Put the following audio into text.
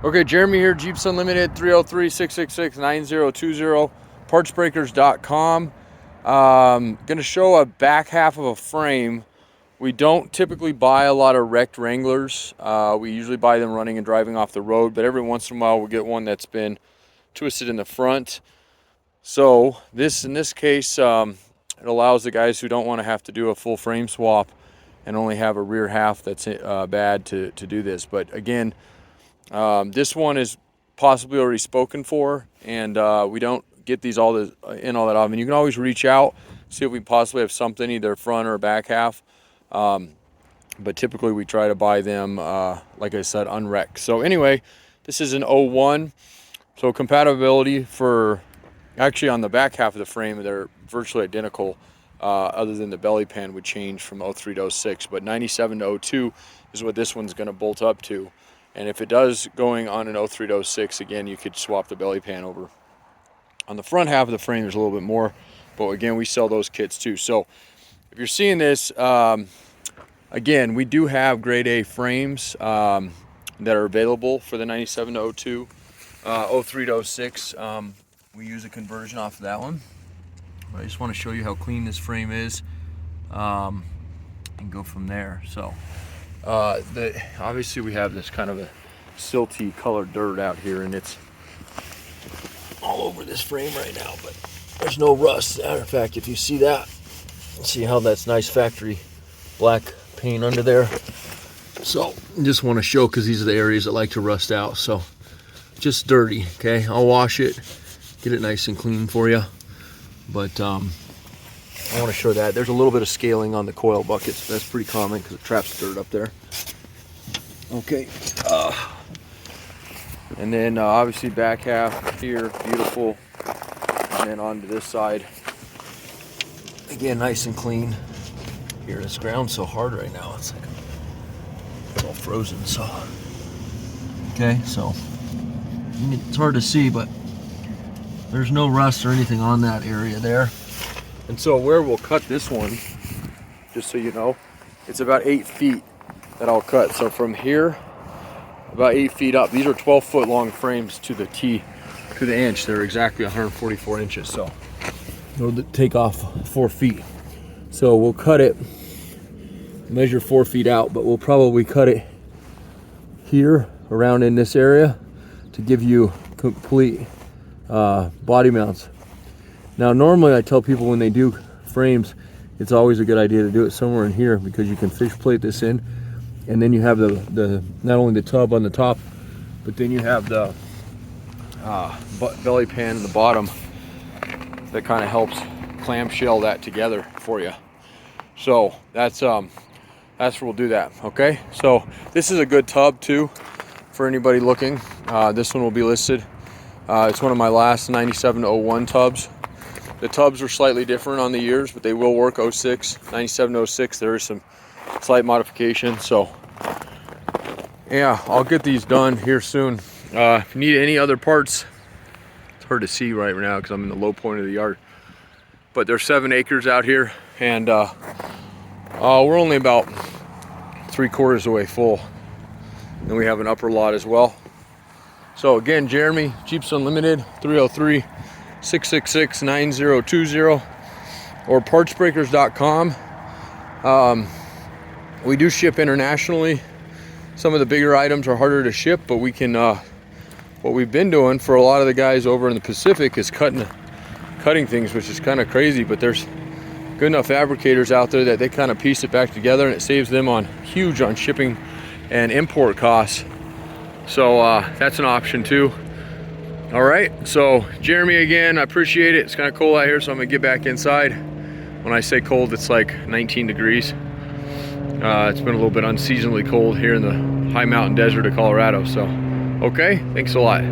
Okay, Jeremy here, Jeeps Unlimited, 303-666-9020, partsbreakers.com. Going to show a back half of a frame. We don't typically buy a lot of wrecked Wranglers. We usually buy them running and driving off the road, but every once in a while we'll get one that's been twisted in the front. So in this case, it allows the guys who don't want to have to do a full frame swap and only have a rear half that's bad to do this. But again, this one is possibly already spoken for, and we don't get these all that often. You can always reach out, see if we possibly have something, either front or back half. But typically we try to buy them, like I said, unwrecked. So anyway, this is an 01. So compatibility for, actually on the back half of the frame, they're virtually identical, other than the belly pan would change from 03 to 06. But 97 to 02 is what this one's going to bolt up to. And if it does going on an 03 to 06, again, you could swap the belly pan over. On the front half of the frame, there's a little bit more, but again, we sell those kits too. So if you're seeing this, again, we do have grade A frames that are available for the 97 to 02, 03 to 06. We use a conversion off of that one. But I just want to show you how clean this frame is, and go from there. So obviously we have this kind of a silty colored dirt out here, and it's all over this frame right now, but there's no rust. Matter of fact, if you see that, see how that's nice factory black paint under there. So just want to show, because these are the areas that like to rust out. So just dirty. Okay, I'll wash it, get it nice and clean for you. But I want to show that there's a little bit of scaling on the coil buckets. That's pretty common because it traps dirt up there. Okay, and then obviously back half here, beautiful. And then onto this side, again, nice and clean. Here, this ground's so hard right now, it's like it's all frozen. So okay, so it's hard to see, but there's no rust or anything on that area there. And so where we'll cut this one, just so you know, it's about 8 feet that I'll cut. So from here, about 8 feet up. These are 12-foot long frames to the T, to the inch. They're exactly 144 inches. So we'll take off 4 feet. So we'll cut it, measure 4 feet out, but we'll probably cut it here around in this area to give you complete body mounts. Now normally I tell people when they do frames, it's always a good idea to do it somewhere in here, because you can fish plate this in, and then you have the not only the tub on the top, but then you have the belly pan in the bottom that kind of helps clamshell that together for you. So that's where we'll do that. Okay, so this is a good tub too for anybody looking. This one will be listed. It's one of my last 97 to 01 tubs. The tubs are slightly different on the years, but they will work 06, 97 to 06. There is some slight modification. So yeah, I'll get these done here soon. If you need any other parts, it's hard to see right now because I'm in the low point of the yard, but there's 7 acres out here, and we're only about 3/4 of the way full. And we have an upper lot as well. So again, Jeremy, Jeeps Unlimited, 303-666-9020, or partsbreakers.com. We do ship internationally. Some of the bigger items are harder to ship, but we can, what we've been doing for a lot of the guys over in the Pacific is cutting things, which is kind of crazy, but there's good enough fabricators out there that they kind of piece it back together, and it saves them huge on shipping and import costs. So that's an option too. All right, so Jeremy again, I appreciate it. It's kind of cold out here, so I'm gonna get back inside. When I say cold, it's like 19 degrees. It's been a little bit unseasonably cold here in the high mountain desert of Colorado. So okay, thanks a lot.